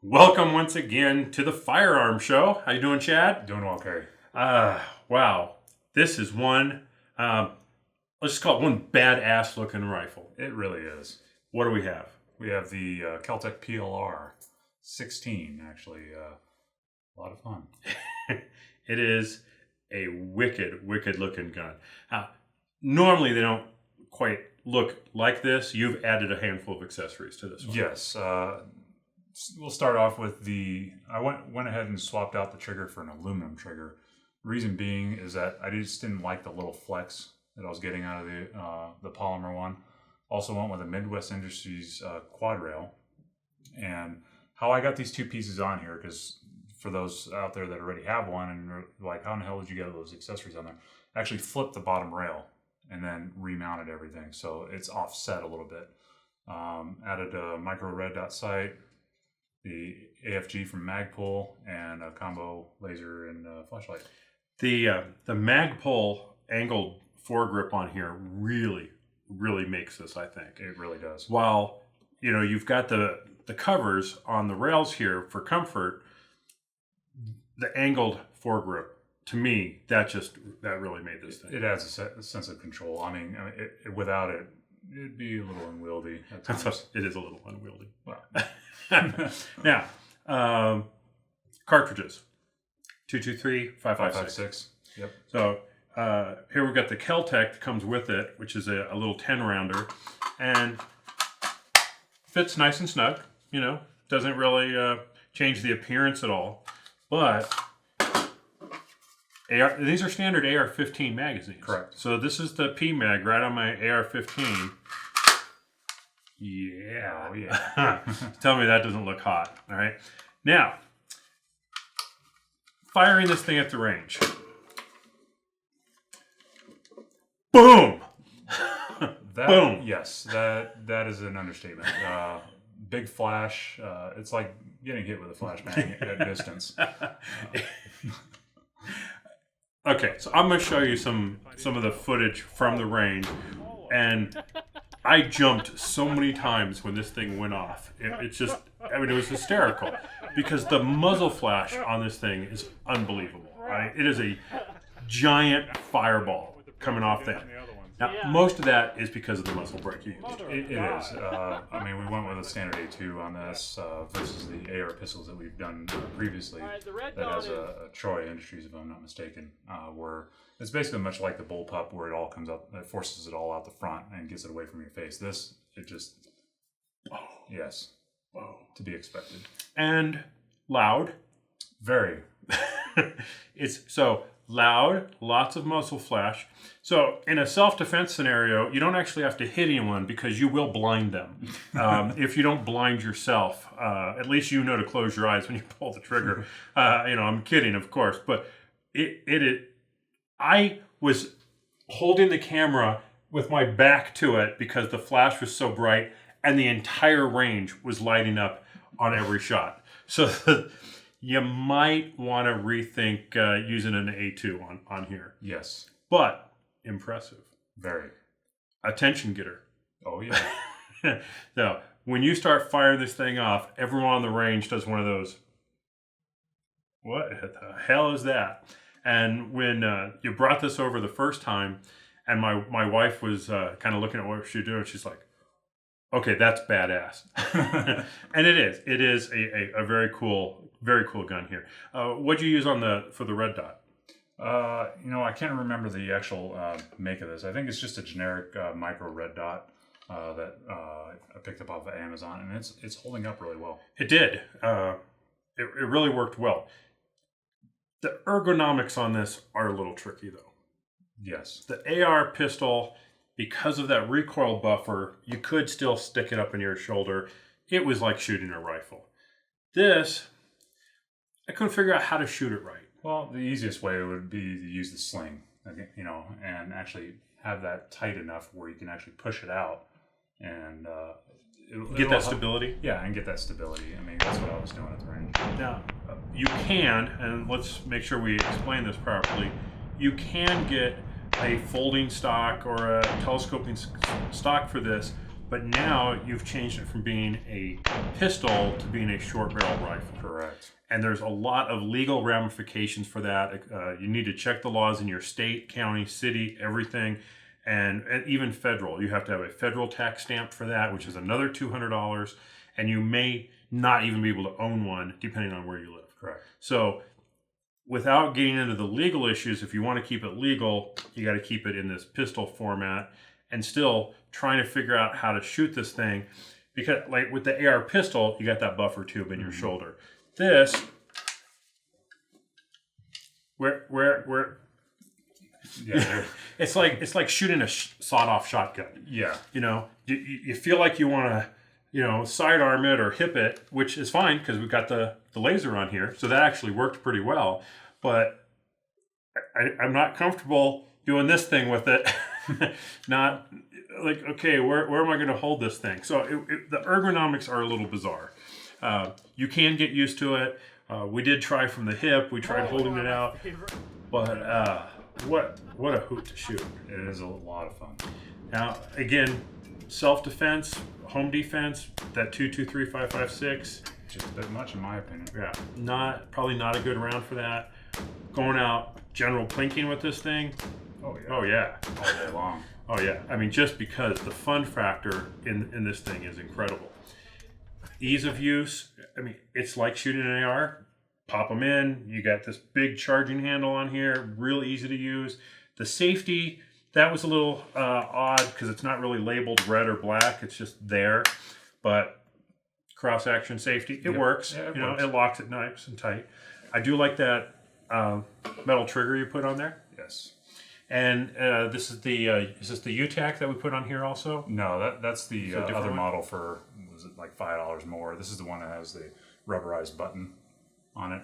Welcome once again to the Firearm Show. How you doing, Chad? Doing well, Kerry. Wow. This is one, let's just call it one badass looking rifle. It really is. What do we have? We have the Kel Tec PLR 16, actually. A lot of fun. It is a wicked looking gun. Normally they don't quite look like this. You've added a handful of accessories to this one. Yes. We'll start off with I went ahead and swapped out the trigger for an aluminum trigger. Reason being is that I just didn't like the little flex that I was getting out of the polymer one. Also went with a Midwest Industries quad rail. And how I got these two pieces on here, because for those out there that already have one and are like, how in the hell did you get those accessories on there? I actually flipped the bottom rail and then remounted everything, so it's offset a little bit. Added a micro red dot sight, the AFG from Magpul, and a combo laser and flashlight. The Magpul angled foregrip on here really makes this, I think. It really does. While, you've got the covers on the rails here for comfort, the angled foregrip, to me, that really made this thing. It adds a sense of control. I mean, without it, it'd be a little unwieldy at times. It is a little unwieldy. Well. Now, cartridges. 223, 5.56. Yep. So here we've got the Kel Tec that comes with it, which is a little 10-rounder, and fits nice and snug. Doesn't really change the appearance at all. But these are standard AR-15 magazines. Correct. So this is the P mag right on my AR-15. Yeah. Oh, yeah. Tell me that doesn't look hot. All right. Now, firing this thing at the range. Boom! Boom! Yes, that is an understatement. Big flash. It's like getting hit with a flashbang at distance. Okay, so I'm going to show you some of the footage from the range, and I jumped so many times when this thing went off. It was hysterical, because the muzzle flash on this thing is unbelievable, right? It is a giant fireball coming off that. Now, most of that is because of the muzzle brake you used. It is. We went with a standard A2 on this versus the AR pistols that we've done previously. That has a Troy Industries, if I'm not mistaken, where it's basically much like the bullpup, where it all comes up, it forces it all out the front and gets it away from your face. This, it just, yes, to be expected. And loud. Very. It's so loud, lots of muzzle flash. So in a self-defense scenario, you don't actually have to hit anyone because you will blind them. If you don't blind yourself, at least you know to close your eyes when you pull the trigger. I'm kidding, of course, but I was holding the camera with my back to it because the flash was so bright and the entire range was lighting up on every shot. So you might want to rethink using an A2 on here. Yes. But impressive. Very. Attention getter. Oh, yeah. So when you start firing this thing off, everyone on the range does one of those. What the hell is that? And when you brought this over the first time, and my wife was kind of looking at what she was doing, she's like, okay, that's badass. And it is. It is a very cool gun here. What'd you use for the red dot? I can't remember the actual make of this. I think it's just a generic micro red dot that I picked up off of Amazon, and it's holding up really well. It did. It really worked well. The ergonomics on this are a little tricky, though. Yes. The AR pistol, because of that recoil buffer, you could still stick it up in your shoulder. It was like shooting a rifle. This, I couldn't figure out how to shoot it right. Well, the easiest way would be to use the sling, and actually have that tight enough where you can actually push it out and get that stability. Yeah, and get that stability. That's what I was doing at the range. Now, you can, and let's make sure we explain this properly, you can get a folding stock or a telescoping stock for this, but now you've changed it from being a pistol to being a short barrel rifle. Correct. And there's a lot of legal ramifications for that. You need to check the laws in your state, county, city, everything, and even federal. You have to have a federal tax stamp for that, which is another $200, and you may not even be able to own one depending on where you live. Correct. So without getting into the legal issues, if you want to keep it legal, you got to keep it in this pistol format, and still trying to figure out how to shoot this thing, because like with the AR pistol, you got that buffer tube in your shoulder. This, where Yeah. it's like shooting a sawed-off shotgun. Yeah. You know, you feel like you want to, you know, sidearm it or hip it, which is fine because we've got the laser on here, so that actually worked pretty well. But I'm not comfortable doing this thing with it. Not like, okay, where am I going to hold this thing? So the ergonomics are a little bizarre. You can get used to it. We did try from the hip. We tried holding it out, but what a hoot to shoot! It is a lot of fun. Now again, self-defense, home defense, that 223 5.56. Just a bit much, in my opinion. Yeah, probably not a good round for that. Going out general plinking with this thing. Oh yeah. Oh yeah. All day long. Oh yeah. I mean, just because the fun factor in this thing is incredible. Ease of use. I mean, it's like shooting an AR. Pop them in. You got this big charging handle on here. Real easy to use. The safety, that was a little odd because it's not really labeled red or black. It's just there. But cross action safety, it works. Yeah, it works. It locks it nice and tight. I do like that metal trigger you put on there. Yes. And this is is this the UTAC that we put on here also? No, that's the different other one? model for, was it like $5 more? This is the one that has the rubberized button on it.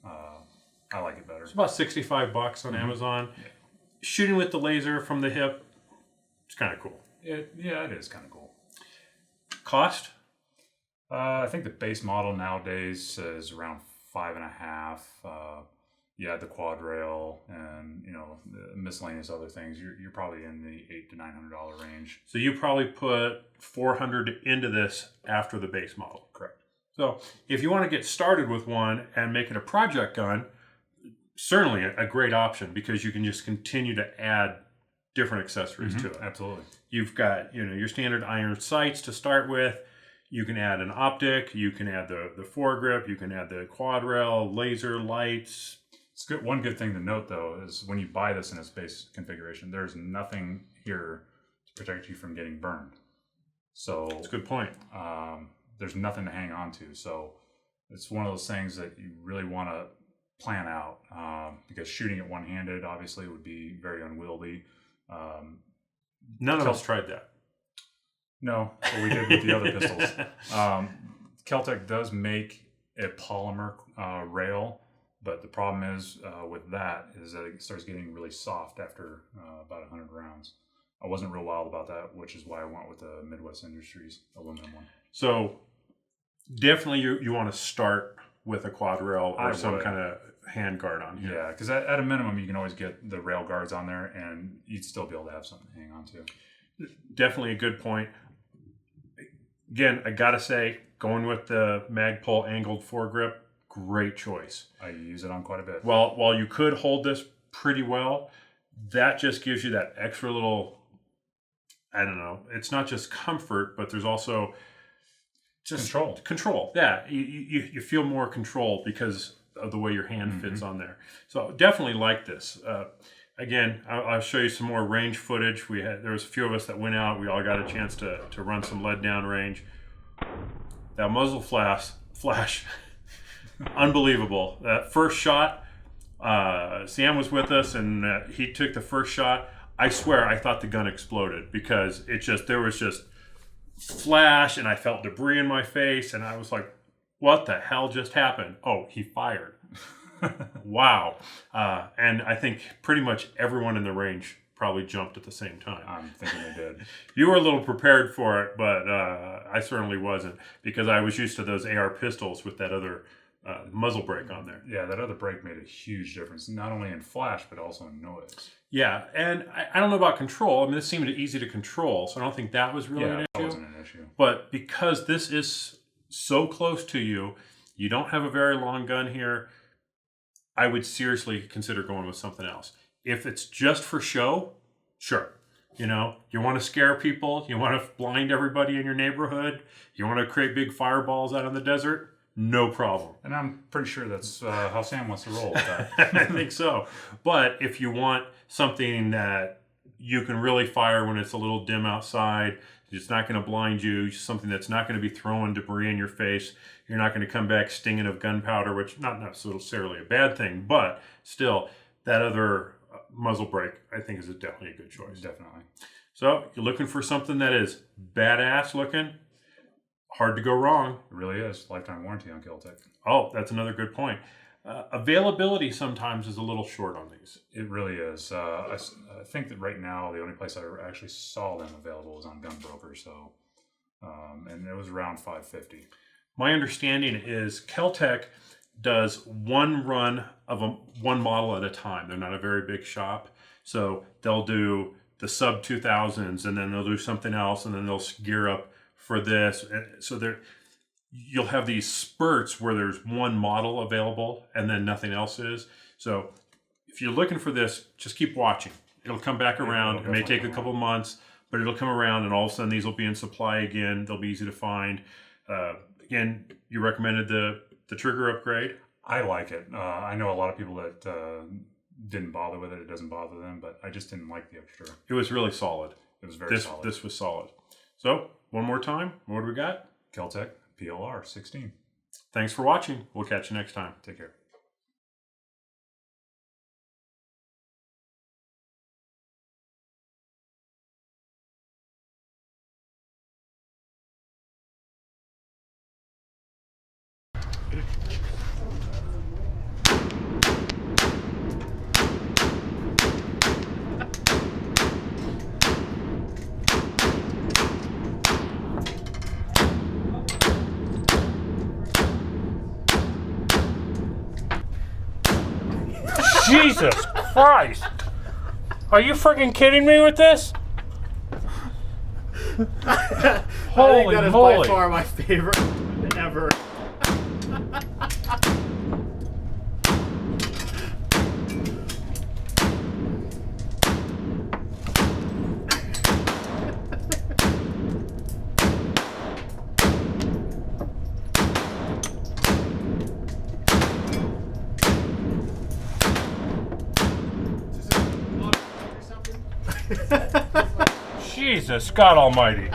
I like it better. It's about $65 on Amazon. Yeah. Shooting with the laser from the hip, it's kind of cool. It is kind of cool. Cost? I think the base model nowadays is around $5.5. You add the quad rail and the miscellaneous other things. You're probably in the $800 to $900 range. So you probably put $400 into this after the base model. Correct. So if you want to get started with one and make it a project gun, certainly a great option because you can just continue to add different accessories to it. Absolutely. You've got your standard iron sights to start with. You can add an optic. You can add the foregrip. You can add the quad rail, laser lights. It's good. One good thing to note though is when you buy this in its base configuration, there's nothing here to protect you from getting burned. So that's a good point. There's nothing to hang on to. So it's one of those things that you really want to plan out because shooting it one-handed obviously would be very unwieldy. None of us tried that. No, but we did with the other pistols. Kel Tec does make a polymer rail, but the problem is with that is that it starts getting really soft after about 100 rounds. I wasn't real wild about that, which is why I went with the Midwest Industries aluminum one. So definitely you want to start with a quad rail or some kind of hand guard on here. Yeah, because at a minimum you can always get the rail guards on there and you'd still be able to have something to hang on to. Definitely a good point. Again, I gotta say, going with the Magpul angled foregrip, great choice. I use it on quite a bit. Well, while you could hold this pretty well, that just gives you that extra little, I don't know, it's not just comfort, but there's also just control. Yeah, you feel more control because of the way your hand fits on there. So definitely like this. Again, I'll show you some more range footage. There was a few of us that went out. We all got a chance to run some lead down range. That muzzle flash, unbelievable. That first shot, Sam was with us and he took the first shot. I swear I thought the gun exploded because there was just flash and I felt debris in my face and I was like, what the hell just happened? Oh, he fired. Wow. And I think pretty much everyone in the range probably jumped at the same time. I'm thinking they did. You were a little prepared for it, but I certainly wasn't because I was used to those AR pistols with that other muzzle brake on there. Yeah, that other brake made a huge difference, not only in flash, but also in noise. Yeah, and I don't know about control. I mean, this seemed easy to control, so I don't think that was really an issue. That wasn't an issue. But because this is so close to you, you don't have a very long gun here, I would seriously consider going with something else. If it's just for show, sure. You know, you want to scare people, you want to blind everybody in your neighborhood, you want to create big fireballs out in the desert, no problem. And I'm pretty sure that's how Sam wants to roll with that. I think so. But if you want something that you can really fire when it's a little dim outside, it's not going to blind you, something that's not going to be throwing debris in your face, you're not going to come back stinging of gunpowder, which not necessarily a bad thing, but still, that other muzzle brake, I think, is definitely a good choice. Definitely. So, you're looking for something that is badass looking, hard to go wrong. It really is. Lifetime warranty on Kel Tec. Oh, that's another good point. Availability sometimes is a little short on these. It really is. I think that right now the only place I actually saw them available was on Gunbroker, so and it was around $550. My understanding is Kel Tec does one run of one model at a time. They're not a very big shop, so they'll do the sub 2000s, and then they'll do something else, and then they'll gear up for this. So you'll have these spurts where there's one model available, and then nothing else is. So if you're looking for this, just keep watching. It'll come back around. It may take a couple months, but it'll come around, and all of a sudden these will be in supply again. They'll be easy to find. Again, you recommended the trigger upgrade. I like it. I know a lot of people that didn't bother with it. It doesn't bother them, but I just didn't like the extra. It was really solid. It was very solid. This was solid. So, one more time, what do we got? Kel Tec PLR 16. Thanks for watching. We'll catch you next time. Take care. Jesus Christ! Are you freaking kidding me with this? I think Holy that is moly! by far my favorite ever. Jesus God Almighty!